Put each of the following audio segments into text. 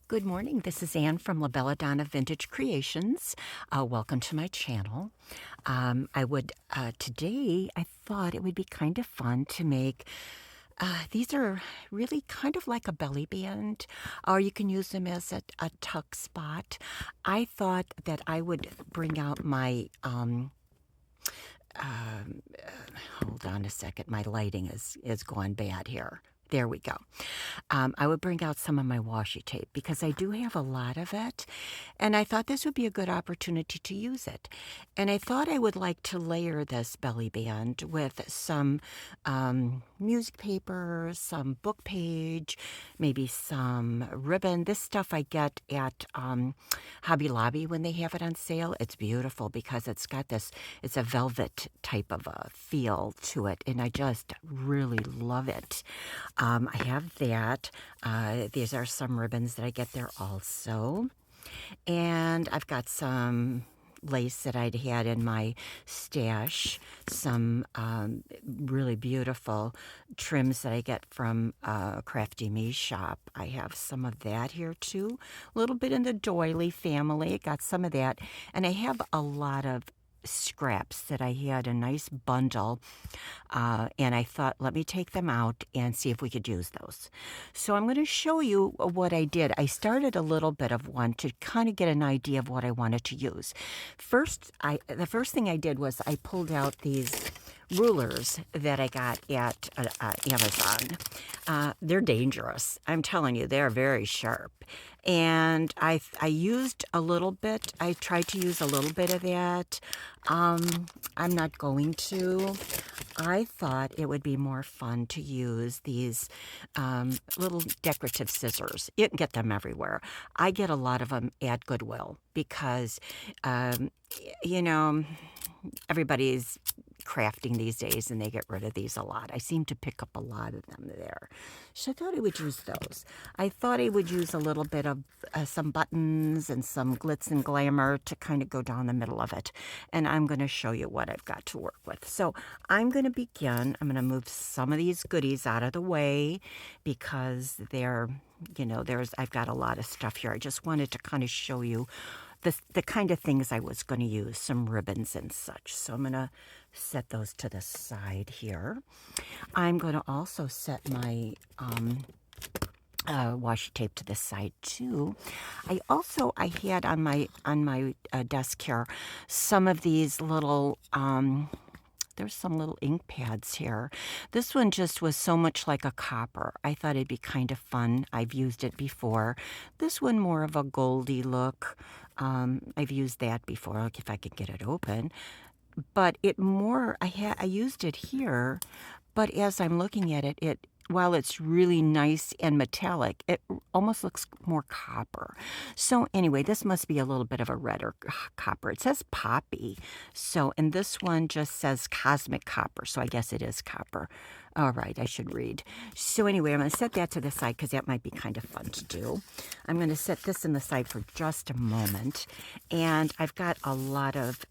Good morning. This is Anne from LaBellaDonna Vintage Creations. Welcome to my channel. Today I thought it would be kind of fun to make. These are really kind of like a belly band, or you can use them as a tuck spot. I thought that I would bring out my. Hold on a second. My lighting is going bad here. There we go. I would bring out some of my washi tape because I do have a lot of it, and I thought this would be a good opportunity to use it. And I thought I would like to layer this belly band with some music paper, some book page, maybe some ribbon. This stuff I get at Hobby Lobby when they have it on sale. It's beautiful because it's got this, it's a velvet type of a feel to it, and I just really love it. I have that. These are some ribbons that I get there also. And I've got some lace that I'd had in my stash, some really beautiful trims that I get from Crafty Me shop. I have some of that here too. A little bit in the doily family. Got some of that. And I have a lot of scraps that I had a nice bundle, and I thought, let me take them out and see if we could use those. So I'm going to show you what I did. I started a little bit of one to kind of get an idea of what I wanted to use. The first thing I did was I pulled out these rulers that I got at Amazon. They're dangerous. I'm telling you, they're very sharp. And I used a little bit. I tried to use a little bit of that. I'm not going to. I thought it would be more fun to use these little decorative scissors. You can get them everywhere. I get a lot of them at Goodwill because, you know, everybody's crafting these days and they get rid of these a lot. I seem to pick up a lot of them there. So I thought I would use those. I thought I would use a little bit of some buttons and some glitz and glamour to kind of go down the middle of it. And I'm going to show you what I've got to work with. So I'm going to begin. I'm going to move some of these goodies out of the way because they're, I've got a lot of stuff here. I just wanted to kind of show you the kind of things I was going to use, some ribbons and such. So I'm going to set those to the side here. I'm going to also set my washi tape to the side too. I had on my desk here some of these little there's some little ink pads here. This one just was so much like a copper. I thought it'd be kind of fun. I've used it before. This one more of a goldy look. I've used that before. Look if I could get it open. But I used it here, but as I'm looking at it, while it's really nice and metallic, it almost looks more copper. So anyway, this must be a little bit of a redder copper. It says poppy. So, and this one just says cosmic copper. So I guess it is copper. All right, I should read. So anyway, I'm going to set that to the side because that might be kind of fun to do. I'm going to set this in the side for just a moment. And I've got a lot of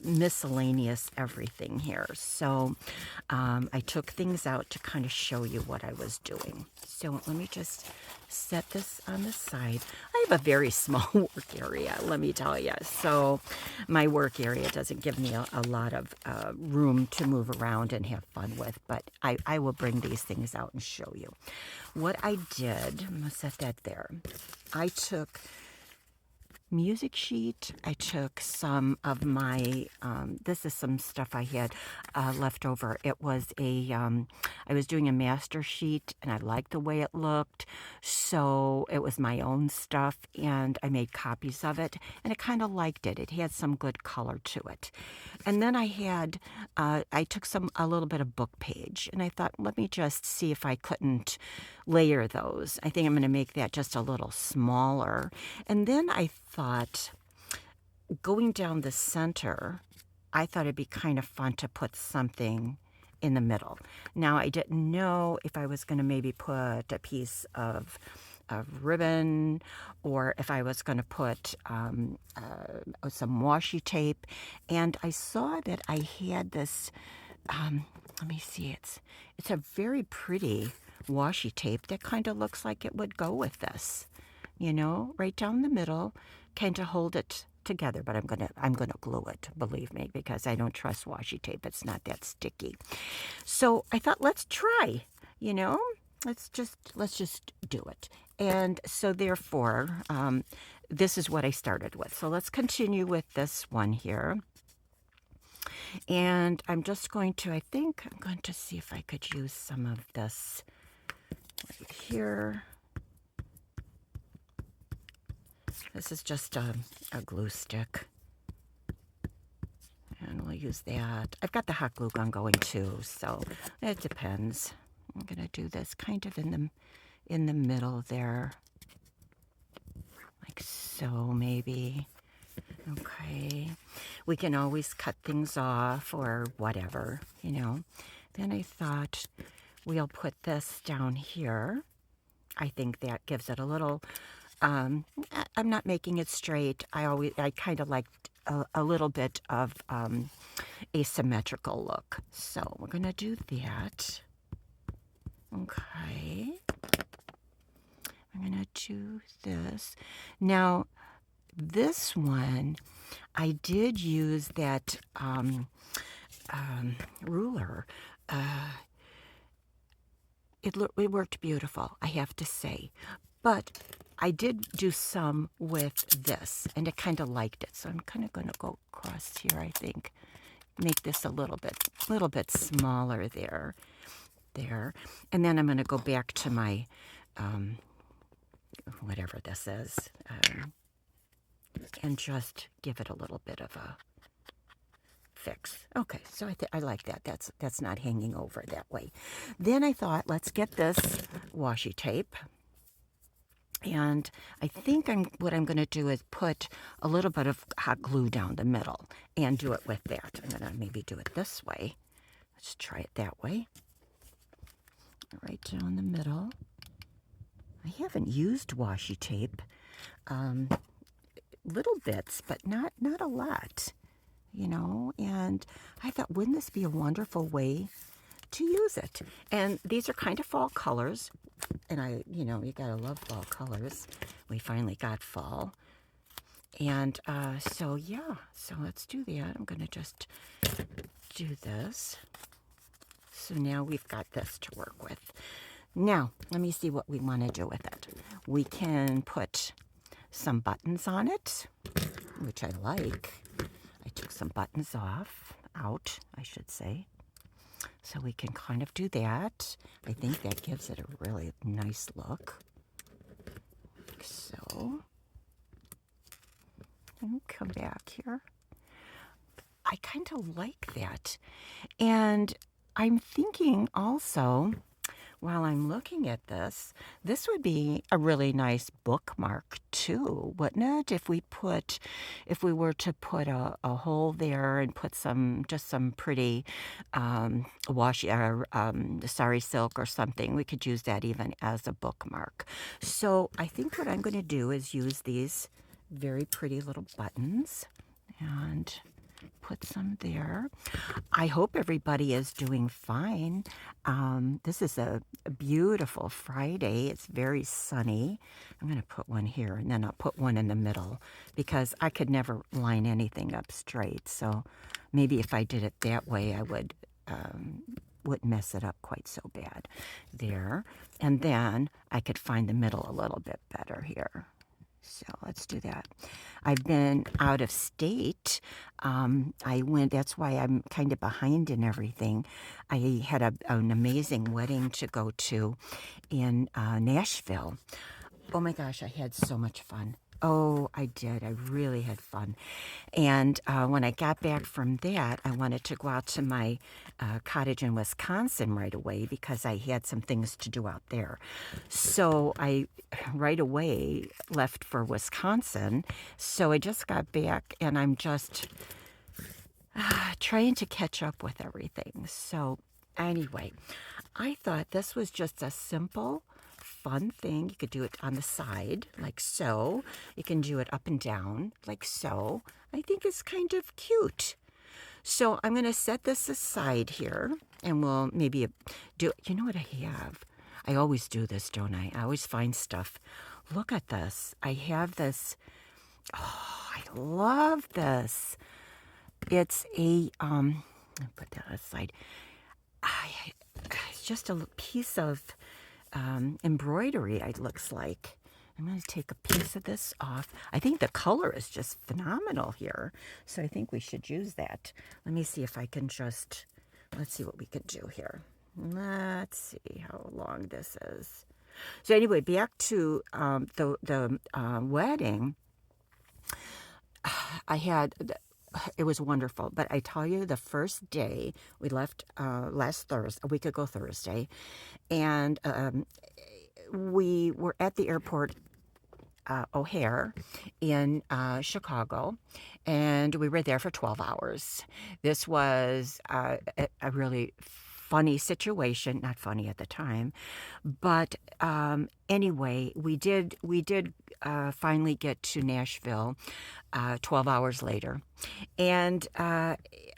miscellaneous everything here. So I took things out to kind of show you what I was doing. So let me just set this on the side. I have a very small work area, let me tell you. So my work area doesn't give me a lot of room to move around and have fun with, but I will bring these things out and show you. What I did, I'm going to set that there. I took music sheet. I took some of my, this is some stuff I had left over. It was I was doing a master sheet and I liked the way it looked. So it was my own stuff and I made copies of it and I kind of liked it. It had some good color to it. And then I took a little bit of book page and I thought, let me just see if I couldn't layer those. I think I'm going to make that just a little smaller. And then I thought, going down the center, I thought it'd be kind of fun to put something in the middle. Now, I didn't know if I was going to maybe put a piece of ribbon or if I was going to put some washi tape. And I saw that I had this, let me see, it's a very pretty washi tape that kind of looks like it would go with this. you know, right down the middle, kind of hold it together, but I'm gonna glue it, believe me, because I don't trust washi tape. It's not that sticky. So I thought, let's try, you know, let's just do it. And so therefore, this is what I started with. So let's continue with this one here. And I'm just going to, I think I'm going to see if I could use some of this right here. This is just a glue stick. And we'll use that. I've got the hot glue gun going too, so it depends. I'm gonna do this kind of in the middle there. Like so, maybe. Okay. We can always cut things off or whatever, you know. Then I thought we'll put this down here. I think that gives it a little, I'm not making it straight. I kind of like a little bit of asymmetrical look. So we're going to do that. Okay. I'm going to do this. Now, this one, I did use that ruler. It worked beautiful, I have to say. But I did do some with this, and I kind of liked it. So I'm kind of going to go across here, I think. Make this a little bit smaller there. And then I'm going to go back to my, whatever this is, and just give it a little bit of a fix. Okay, so I like that. That's not hanging over that way. Then I thought, let's get this washi tape. And I think what I'm going to do is put a little bit of hot glue down the middle and do it with that. I'm going to maybe do it this way. Let's try it that way. Right down the middle. I haven't used washi tape. Little bits, but not a lot, you know. And I thought, wouldn't this be a wonderful way to use it? And these are kind of fall colors. And you know, you gotta love fall colors. We finally got fall. And so yeah, so let's do that. I'm gonna just do this. So now we've got this to work with. Now, let me see what we want to do with it. We can put some buttons on it, which I like. I took some buttons out, I should say. So we can kind of do that. I think that gives it a really nice look. Like so. And come back here. I kind of like that. And I'm thinking also, while I'm looking at this would be a really nice bookmark too, wouldn't it? If we were to put a hole there and put just some pretty washi or sari silk or something, we could use that even as a bookmark. So I think what I'm going to do is use these very pretty little buttons and put some there. I hope everybody is doing fine. This is a beautiful Friday. It's very sunny. I'm going to put one here, and then I'll put one in the middle because I could never line anything up straight. So maybe if I did it that way, I wouldn't mess it up quite so bad there. And then I could find the middle a little bit better here. So let's do that. I've been out of state. That's why I'm kind of behind in everything. I had an amazing wedding to go to in Nashville. Oh my gosh, I had so much fun. Oh, I did. I really had fun. And when I got back from that, I wanted to go out to my cottage in Wisconsin right away because I had some things to do out there. So I right away left for Wisconsin. So I just got back and I'm just trying to catch up with everything. So anyway, I thought this was just a simple, fun thing. You could do it on the side, like so. You can do it up and down, like so. I think it's kind of cute. So I'm going to set this aside here, and we'll maybe do, you know what I have? I always do this, don't I? I always find stuff look at this. I have this. Oh, I love this. It's a, I'll put that aside. It's just a piece of embroidery, it looks like. I'm going to take a piece of this off. I think the color is just phenomenal here. So I think we should use that. Let me see if I can just, let's see what we can do here. Let's see how long this is. So anyway, back to the wedding. It was wonderful. But I tell you, the first day, we left last Thursday, a week ago Thursday, and we were at the airport, O'Hare in Chicago, and we were there for 12 hours. This was a really funny situation, not funny at the time, but anyway, we did finally get to Nashville 12 hours later, and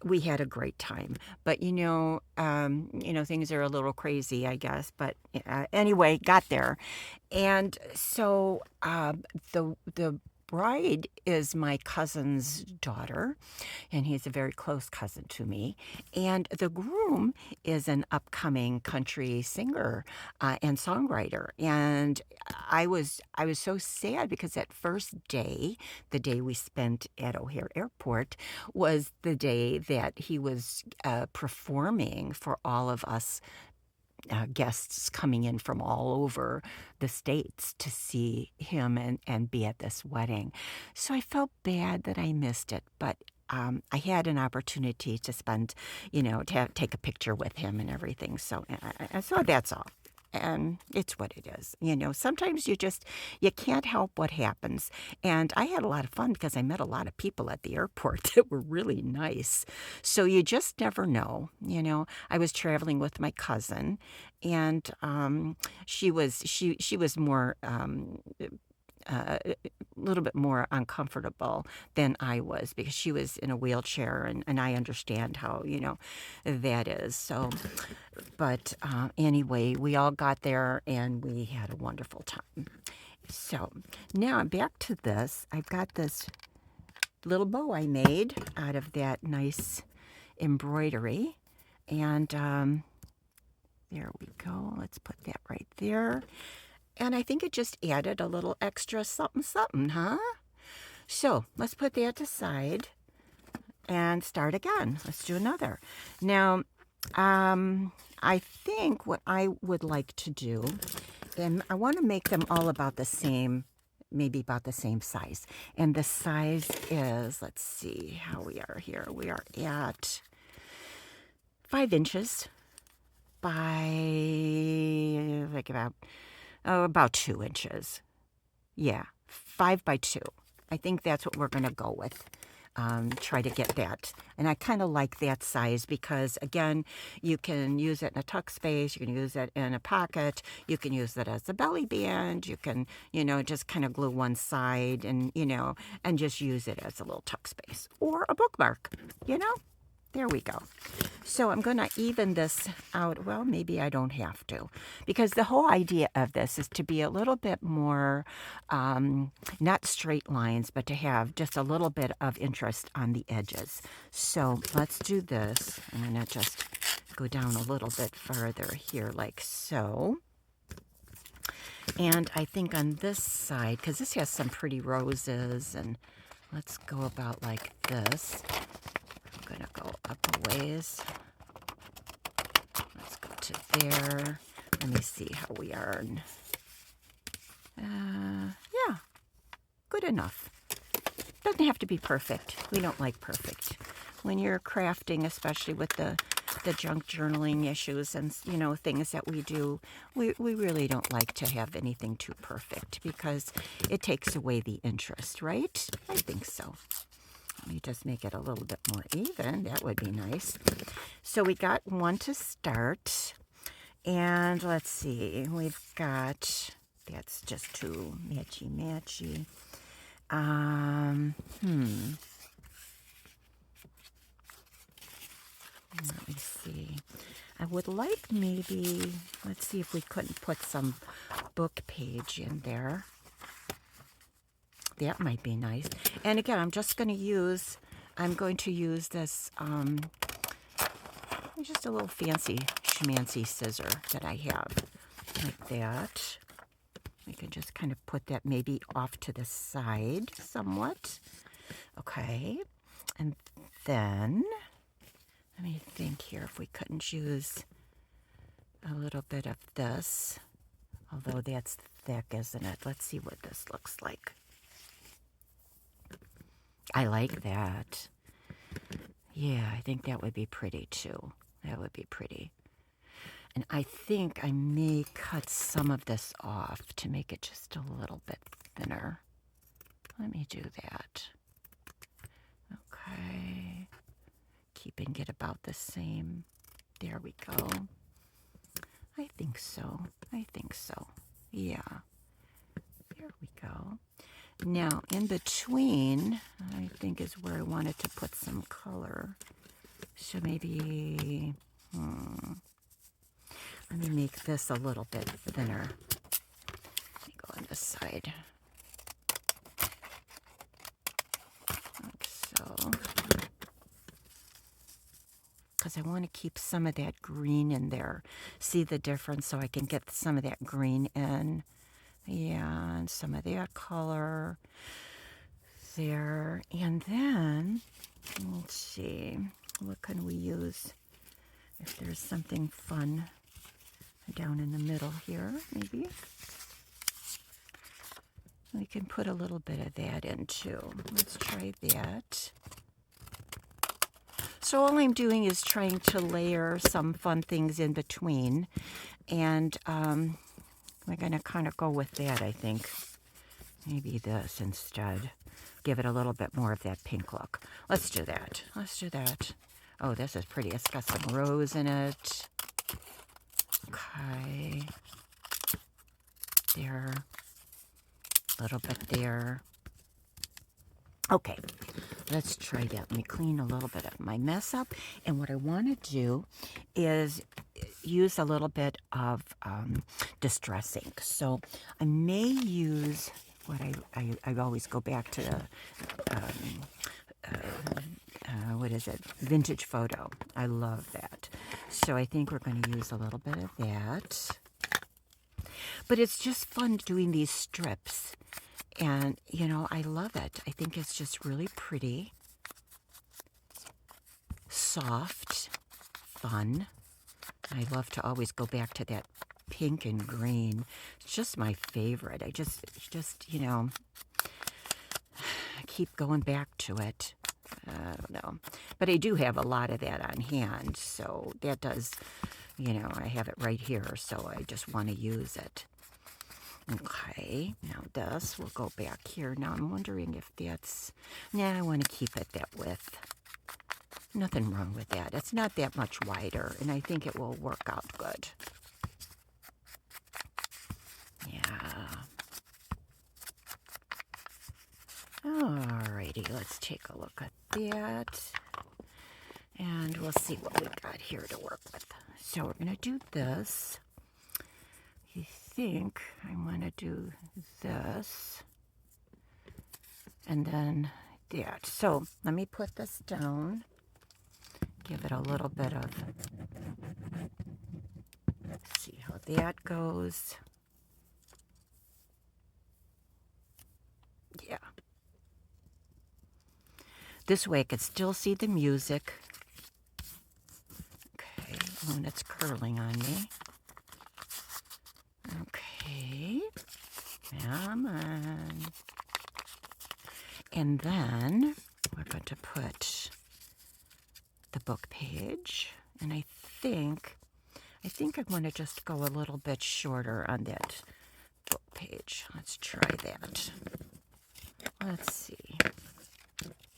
we had a great time. But things are a little crazy, I guess. But anyway, got there, and so the bride is my cousin's daughter, and he's a very close cousin to me. And the groom is an upcoming country singer and songwriter. And I was so sad because that first day, the day we spent at O'Hare Airport, was the day that he was performing for all of us guests coming in from all over the states to see him and be at this wedding. So I felt bad that I missed it, but I had an opportunity to spend, take a picture with him and everything. So that's all. And it's what it is. Sometimes you can't help what happens. And I had a lot of fun because I met a lot of people at the airport that were really nice. So you just never know. I was traveling with my cousin, and she was more a little bit more uncomfortable than I was because she was in a wheelchair, and I understand how that is. So but anyway, we all got there and we had a wonderful time. So now I'm back to this. I've got this little bow I made out of that nice embroidery, and there we go. Let's put that right there. And I think it just added a little extra something, something, huh? So let's put that aside and start again. Let's do another. Now, I think what I would like to do, and I want to make them all about the same, maybe about the same size. And the size is, let's see how we are here. We are at 5 inches by like about 2 inches. Yeah, 5 by 2. I think that's what we're going to go with. Try to get that. And I kind of like that size because, again, you can use it in a tuck space, you can use it in a pocket, you can use it as a belly band, you can, just kind of glue one side and, and just use it as a little tuck space or a bookmark, There we go. So I'm going to even this out. Well, maybe I don't have to, because the whole idea of this is to be a little bit more, not straight lines, but to have just a little bit of interest on the edges. So let's do this. I'm going to just go down a little bit further here, like so. And I think on this side, because this has some pretty roses, and let's go about like this. I'm going to go up a ways. Let's go to there. Let me see how we are. Yeah, good enough. Doesn't have to be perfect. We don't like perfect. When you're crafting, especially with the junk journaling issues and, things that we do, we really don't like to have anything too perfect because it takes away the interest, right? I think so. Let me just make it a little bit more even. That would be nice. So we got one to start. And let's see. We've got, that's just too matchy-matchy. Let me see. I would like maybe, let's see if we couldn't put some book page in there. That might be nice. And again, I'm going to use this, just a little fancy schmancy scissor that I have, like that. We can just kind of put that maybe off to the side somewhat. Okay, and then, let me think here if we couldn't use a little bit of this, although that's thick, isn't it? Let's see what this looks like. I like that. Yeah, I think that would be pretty too. That would be pretty. And I think I may cut some of this off to make it just a little bit thinner. Let me do that. Okay. Keeping it about the same. There we go. I think so. I think so. Yeah. There we go. Now, in between, I think is where I wanted to put some color. So maybe, let me make this a little bit thinner. Let me go on this side. Like so. Because I want to keep some of that green in there. See the difference? So I can get some of that green in. Yeah, and some of that color there. And then, let's see, what can we use? If there's something fun down in the middle here, maybe. We can put a little bit of that in too. Let's try that. So all I'm doing is trying to layer some fun things in between. And we're going to kind of go with that, I think. Maybe this instead. Give it a little bit more of that pink look. Let's do that. Let's do that. Oh, this is pretty. It's got some rose in it. Okay. There. A little bit there. Okay. Let's try that. Let me clean a little bit of my mess up. And what I want to do is use a little bit of distress ink. So I may use what I always go back to the, what is it? Vintage Photo. I love that. So I think we're going to use a little bit of that. But it's just fun doing these strips. And, you know, I love it. I think it's just really pretty, soft, fun. I love to always go back to that pink and green. It's just my favorite. I just you know, keep going back to it. I don't know. But I do have a lot of that on hand. So that does, you know, I have it right here. So I just want to use it. Okay, now this, we'll go back here. Now I'm wondering if that's, I want to keep it that width. Nothing wrong with that. It's not that much wider, and I think it will work out good. Yeah. Alrighty, let's take a look at that. And we'll see what we got here to work with. So we're going to do this. I think I want to do this and then that. So let me put this down, give it a little bit of, see how that goes. Yeah. This way I could still see the music. Okay, oh, and it's curling on me. Okay, come on. And then we're going to put the book page. And I think I want to just go a little bit shorter on that book page. Let's try that. Let's see.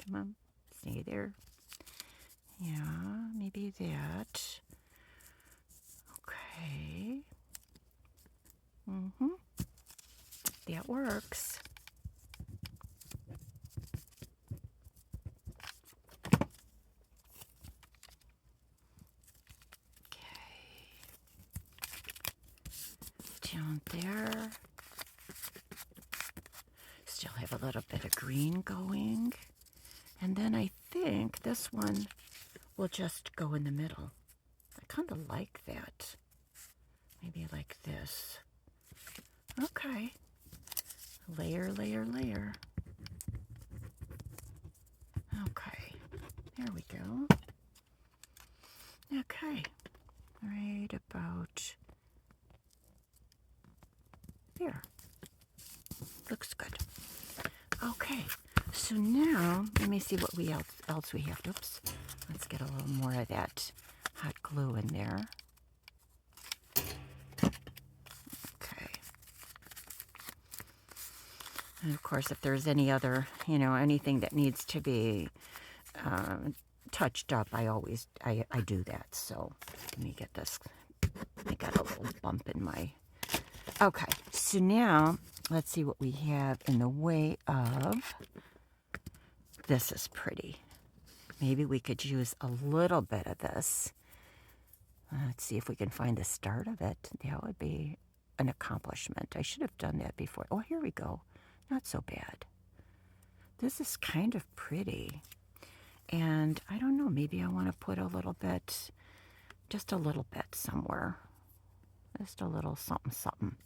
Come on, stay there. Yeah, maybe that. Okay. That works. Okay. Down there. Still have have a little bit of green going. And then I think this one will just go in the middle. I kind of like that. Maybe like this. Okay. Layer, layer, layer. Okay. There we go. Okay. Right about there. Looks good. Okay. So now, let me see what else we have. Oops. Let's get a little more of that hot glue in there. Okay. And of course, if there's any other, anything that needs to be touched up, I do that. So let me get this. I got a little bump in my. Okay. So now let's see what we have in the way of. This is pretty. Maybe we could use a little bit of this. Let's see if we can find the start of it. That would be an accomplishment. I should have done that before. Oh, here we go. Not so bad. This is kind of pretty. And I don't know, maybe I want to put a little bit, just a little bit somewhere. Just a little something, something.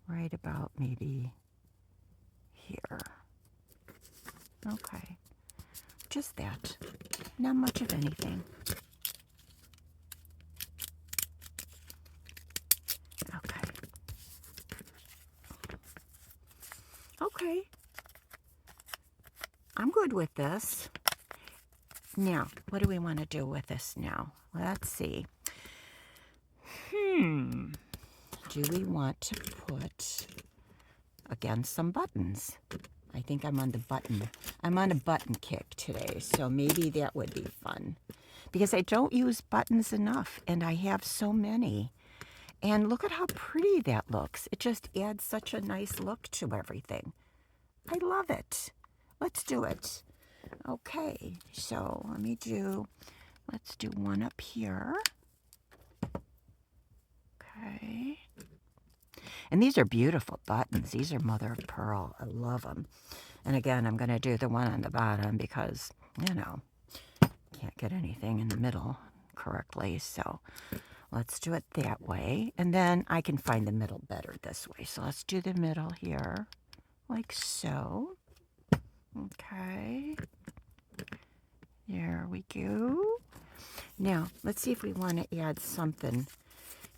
Right about maybe here. Okay. Just that. Not much of anything. Okay. Okay. I'm good with this. Now, what do we want to do with this now? Let's see. Do we want to put, again, some buttons? I think I'm on a button kick today, so maybe that would be fun. Because I don't use buttons enough, and I have so many. And look at how pretty that looks. It just adds such a nice look to everything. I love it. Let's do it. Okay, so let's do one up here. Okay. And these are beautiful buttons. These are mother of pearl. I love them. And again, I'm going to do the one on the bottom because, can't get anything in the middle correctly. So let's do it that way. And then I can find the middle better this way. So let's do the middle here, like so. Okay. There we go. Now, let's see if we want to add something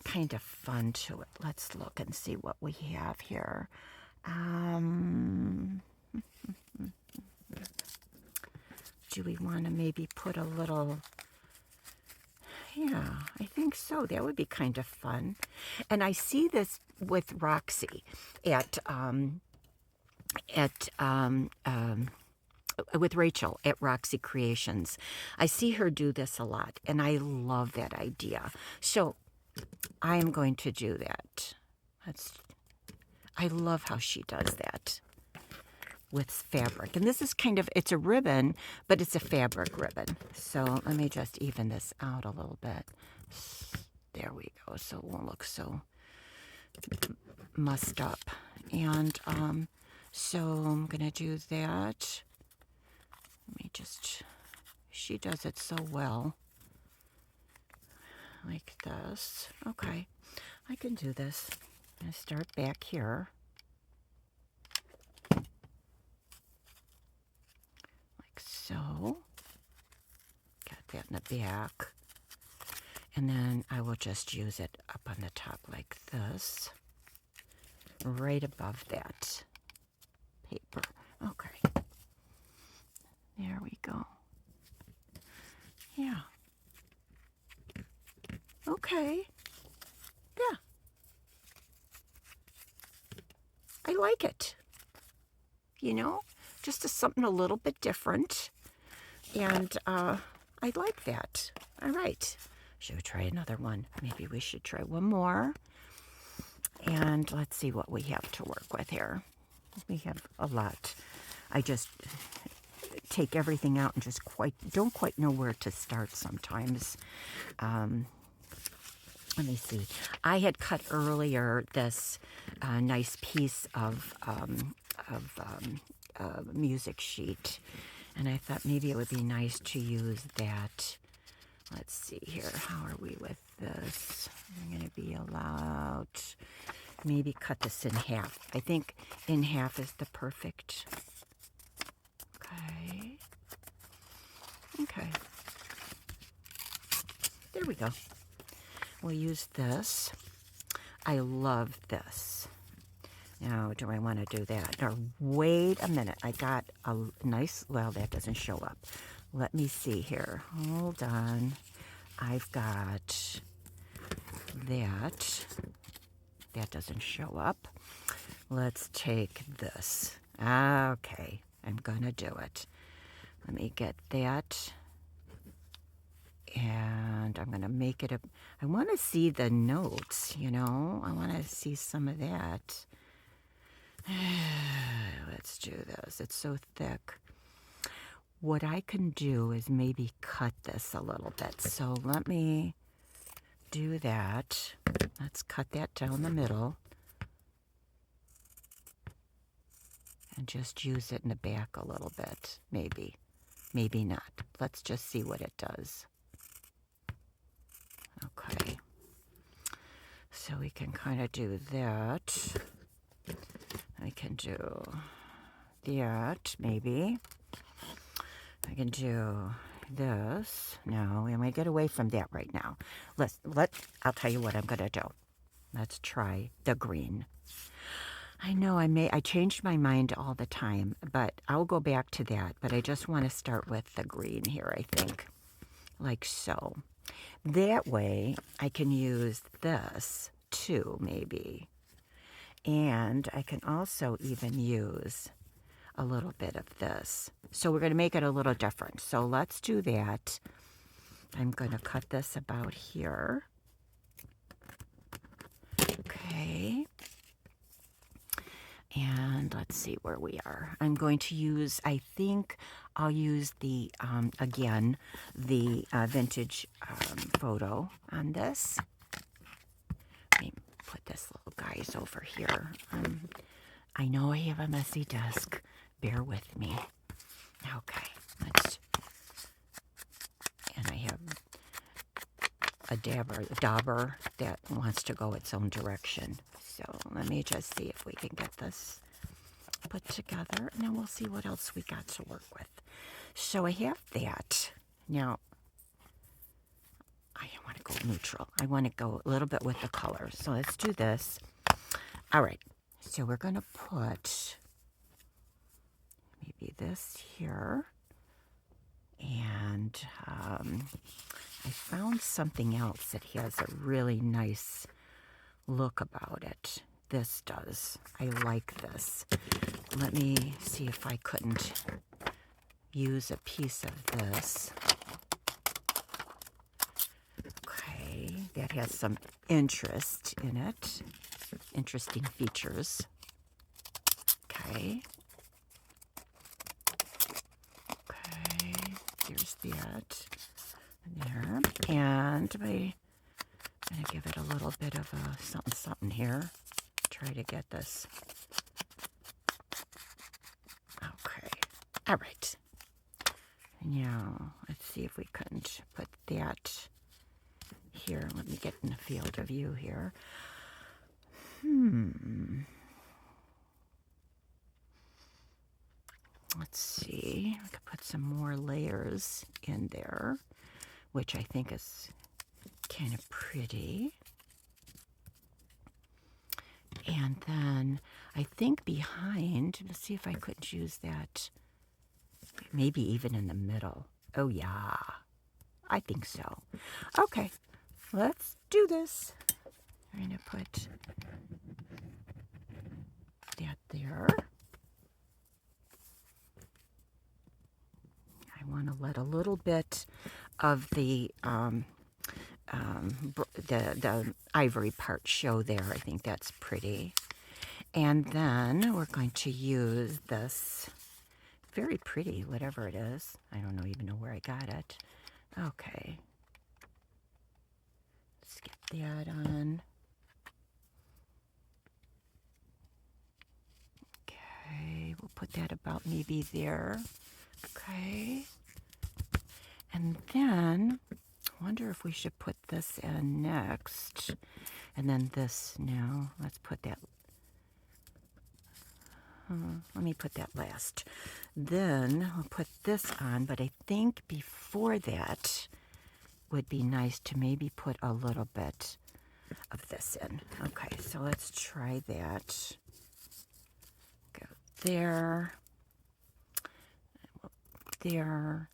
kind of fun to it. Let's look and see what we have here. Do we want to maybe put a little... Yeah, I think so. That would be kind of fun. And I see this with Roxy with Rachel at Roxy Creations. I see her do this a lot, and I love that idea. So I am going to do that. I love how she does that with fabric. And this is it's a ribbon, but it's a fabric ribbon. So let me just even this out a little bit. There we go. So it won't look so mussed up. And so I'm going to do that. Let me she does it so well. Like this. Okay, I can do this. I'm going to start back here. Like so. Got that in the back. And then I will just use it up on the top like this. Right above that paper. Okay. There we go. Yeah. Okay. Yeah. I like it. Just something a little bit different. And I like that. All right. Should we try another one? Maybe we should try one more. And let's see what we have to work with here. We have a lot. I just take everything out and just don't quite know where to start sometimes. let me see. I had cut earlier this nice piece of music sheet, and I thought maybe it would be nice to use that. Let's see here. How are we with this? I'm going to be allowed maybe cut this in half. I think in half is the perfect. Okay. Okay. There we go. We'll use this. I love this. Now, do I want to do that? Or wait a minute. I got a nice, well, that doesn't show up. Let me see here. Hold on. I've got that. That doesn't show up. Let's take this. Okay, I'm going to do it. Let me get that. And I'm going to make it a... I want to see the notes, you know. I want to see some of that. Let's do this. It's so thick. What I can do is maybe cut this a little bit. So let me do that. Let's cut that down the middle. And just use it in the back a little bit. Maybe. Maybe not. Let's just see what it does. Okay. So we can kind of do that. I can do that, maybe. I can do this. No, I'm going to get away from that right now. I'll tell you what I'm going to do. Let's try the green. I know I changed my mind all the time, but I'll go back to that. But I just want to start with the green here, I think. Like so. That way, I can use this too, maybe. And I can also even use a little bit of this. So we're going to make it a little different. So let's do that. I'm going to cut this about here. Okay. And let's see where we are. I'm going to use, I think I'll use the, again, the vintage photo on this. Let me put this little guy's over here. I know I have a messy desk. Bear with me. Okay, and I have a dauber that wants to go its own direction. So let me just see if we can get this put together, and then we'll see what else we got to work with. So I have that. Now, I want to go neutral. I want to go a little bit with the color. So let's do this. All right. So we're going to put maybe this here. And I found something else that has a really nice look about it. This does. I like this. Let me see if I couldn't use a piece of this. Okay, that has some interest in it. Interesting features. Okay. Okay, there's that. There. And I'm going to give it a little bit of a something here. Try to get this. Okay. All right. Now, let's see if we couldn't put that here. Let me get in the field of view here. Let's see. I could put some more layers in there, which I think is kind of pretty. And then I think behind, let's see if I couldn't use that, maybe even in the middle. Oh, yeah. I think so. Okay, let's do this. I'm going to put that there. I want to let a little bit of the ivory part show there. I think that's pretty. And then we're going to use this very pretty, whatever it is. I don't even know where I got it. Okay. Let's get that on. Okay, we'll put that about maybe there. Okay. And then, I wonder if we should put this in next. And then this now. Let's put that. Let me put that last. Then I'll put this on, but I think before that would be nice to maybe put a little bit of this in. Okay, so let's try that. Go there. There.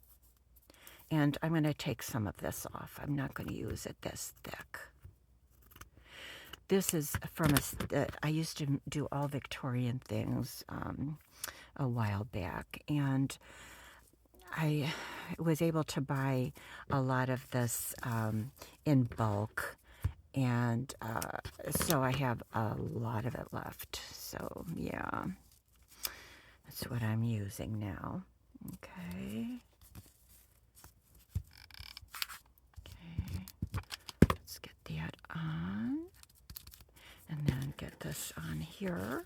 And I'm going to take some of this off. I'm not going to use it this thick. This is from I used to do all Victorian things a while back, and I was able to buy a lot of this in bulk, and so I have a lot of it left. So yeah, that's what I'm using now. Okay. Let's get that on. And then get this on here.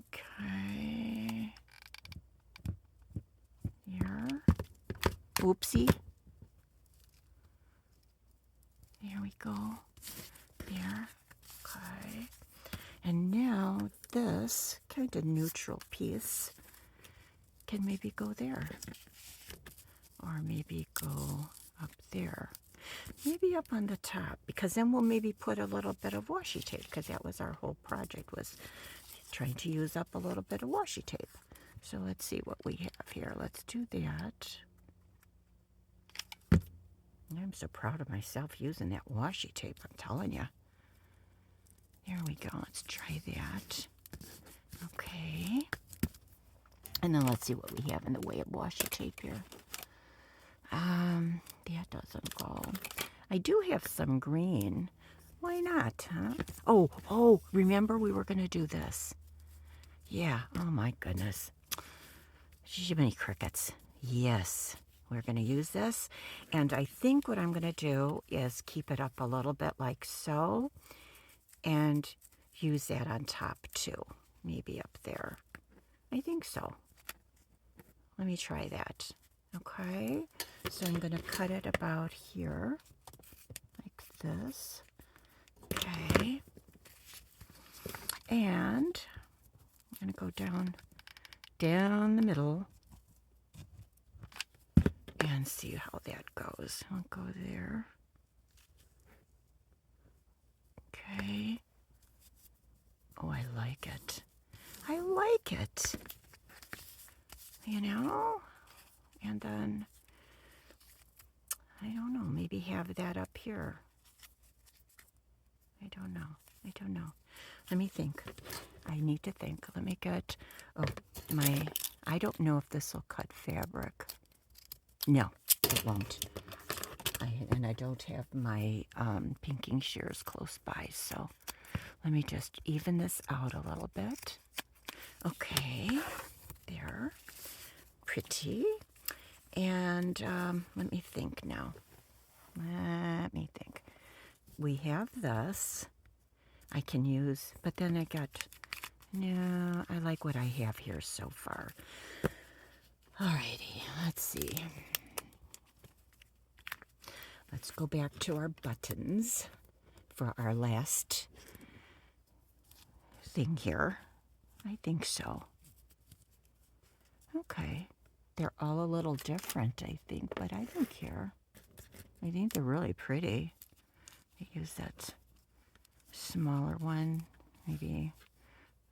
Okay. Here. Oopsie. There we go. There. Okay. And now this kind of neutral piece can maybe go there. Or maybe go up there. Maybe up on the top, because then we'll maybe put a little bit of washi tape, because that was our whole project, was trying to use up a little bit of washi tape. So let's see what we have here. Let's do that. I'm so proud of myself using that washi tape, I'm telling you. There we go. Let's try that. Okay. And then let's see what we have in the way of washi tape here. That doesn't go. I do have some green. Why not, huh? Oh, remember we were going to do this. Yeah, oh my goodness. Jiminy crickets. Yes, we're going to use this. And I think what I'm going to do is keep it up a little bit like so. And use that on top too. Maybe up there. I think so. Let me try that. Okay, so I'm going to cut it about here, like this. Okay, and I'm going to go down the middle and see how that goes. I'll go there. Okay. Oh, I like it. I like it. You know? And then, I don't know, maybe have that up here. I don't know. Let me think. I need to think. Let me get, I don't know if this will cut fabric. No, it won't. And I don't have my pinking shears close by, so let me just even this out a little bit. Okay, there. Pretty. And let me think now. Let me think. We have this. I can use, but then no, I like what I have here so far. Alrighty, let's see. Let's go back to our buttons for our last thing here. I think so. Okay. They're all a little different, I think, but I don't care. I think they're really pretty. I use that smaller one, maybe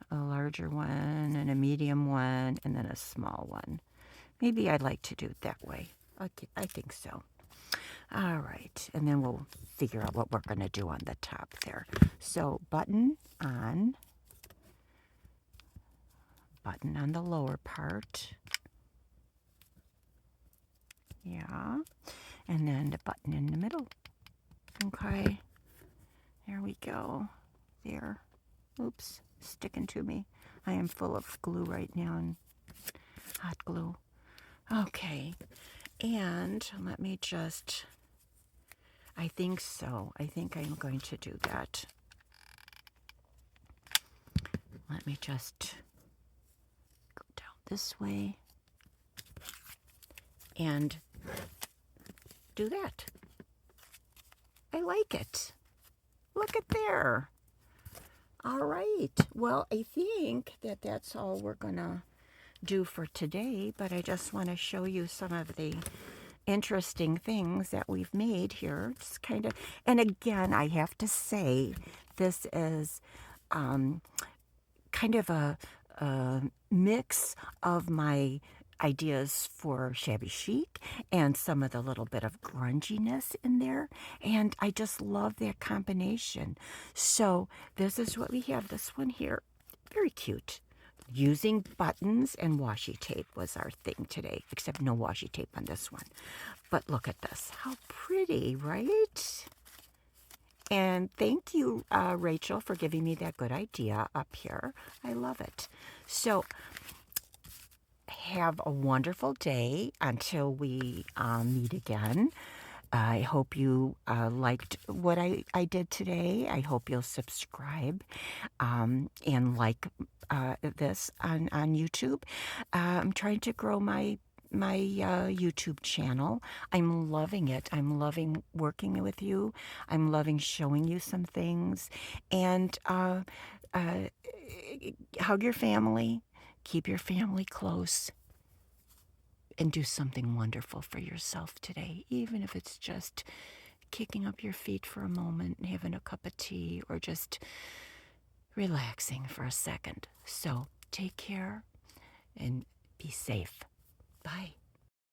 a larger one, and a medium one, and then a small one. Maybe I'd like to do it that way. Okay, I think so. All right, and then we'll figure out what we're going to do on the top there. So button on the lower part. Yeah, and then the button in the middle. Okay, there we go. There. Oops, sticking to me. I am full of glue right now, and hot glue. Okay, And let me just, I think so. I think I'm going to do that. Let me just go down this way and do that. I like it. Look at there. All right. Well, I think that that's all we're going to do for today, but I just want to show you some of the interesting things that we've made here. Just kind of, and again, I have to say, this is kind of a mix of my ideas for shabby chic and some of the little bit of grunginess in there, and I just love that combination. So this is what we have. This one here, very cute. Using buttons and washi tape was our thing today, except no washi tape on this one. But look at this. How pretty, right? And thank you, Rachel, for giving me that good idea up here. I love it. So have a wonderful day until we meet again. I hope you liked what I did today. I hope you'll subscribe and like this on YouTube. I'm trying to grow my YouTube channel. I'm loving it. I'm loving working with you. I'm loving showing you some things. And hug your family. Keep your family close. And do something wonderful for yourself today, even if it's just kicking up your feet for a moment and having a cup of tea or just relaxing for a second. So take care and be safe. Bye.